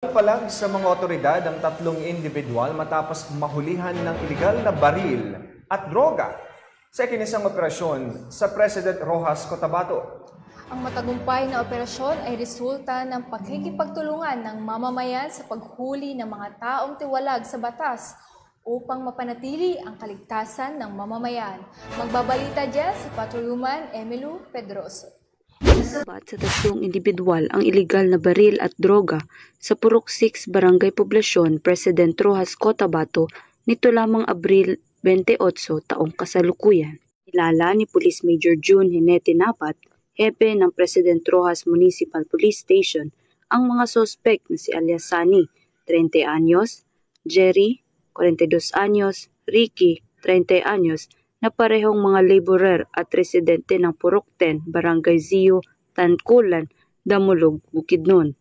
Palag sa mga otoridad ang tatlong individual matapos mahulihan ng ilegal na baril at droga sa ikinisang operasyon sa President Rojas Cotabato. Ang matagumpay na operasyon ay resulta ng pagkikipagtulungan ng mamamayan sa paghuli ng mga taong tiwalag sa batas upang mapanatili ang kaligtasan ng mamamayan. Magbabalita dyan si Patrolwoman Emily Pedroso. Nasabat sa tatlong individual ang ilegal na baril at droga sa Purok 6 Barangay Poblasyon, President Rojas Cotabato nito lamang Abril 28 taong kasalukuyan. Kilala ni Police Major June Hinete Napat, hepe ng President Rojas Municipal Police Station, ang mga sospek na si alias Sunny, 30 anyos, Jerry, 42 anyos, Ricky, 30 anyos, na parehong mga laborer at residente ng Purok 10, Barangay Zio, Tankulan, Damulog, Bukidnon.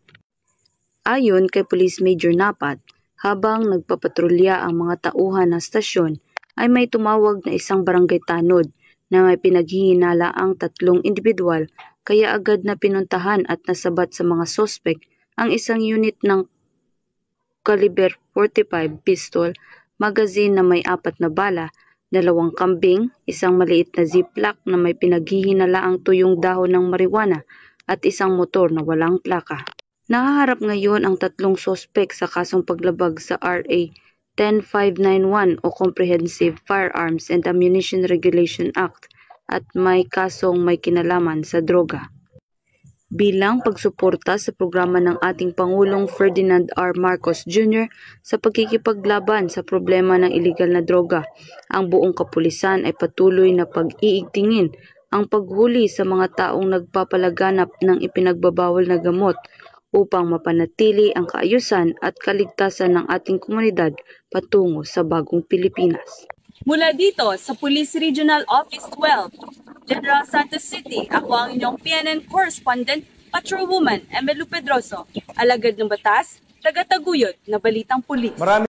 Ayon kay Police Major Napat, habang nagpapatrolya ang mga tauhan ng stasyon, ay may tumawag na isang barangay tanod na may pinaghihinala ang tatlong individual, kaya agad na pinuntahan at nasabat sa mga sospek ang isang unit ng caliber 45 pistol, magazine na may 4 na bala, 2 kambing, isang maliit na ziplock na may pinaghihinalaang tuyong dahon ng marijuana at isang motor na walang plaka. Nahaharap ngayon ang tatlong sospek sa kasong paglabag sa RA 10591 o Comprehensive Firearms and Ammunition Regulation Act at may kasong may kinalaman sa droga. Bilang pagsuporta sa programa ng ating Pangulong Ferdinand R. Marcos Jr. sa pagkikipaglaban sa problema ng iligal na droga, ang buong kapulisan ay patuloy na pag-iigtingin ang paghuli sa mga taong nagpapalaganap ng ipinagbabawal na gamot upang mapanatili ang kaayusan at kaligtasan ng ating komunidad patungo sa bagong Pilipinas. Mula dito sa Police Regional Office 12, General Santos City, ako ang inyong PNN Correspondent, Patrolwoman Emily Pedroso, alagad ng batas, taga-taguyod na balitang pulis.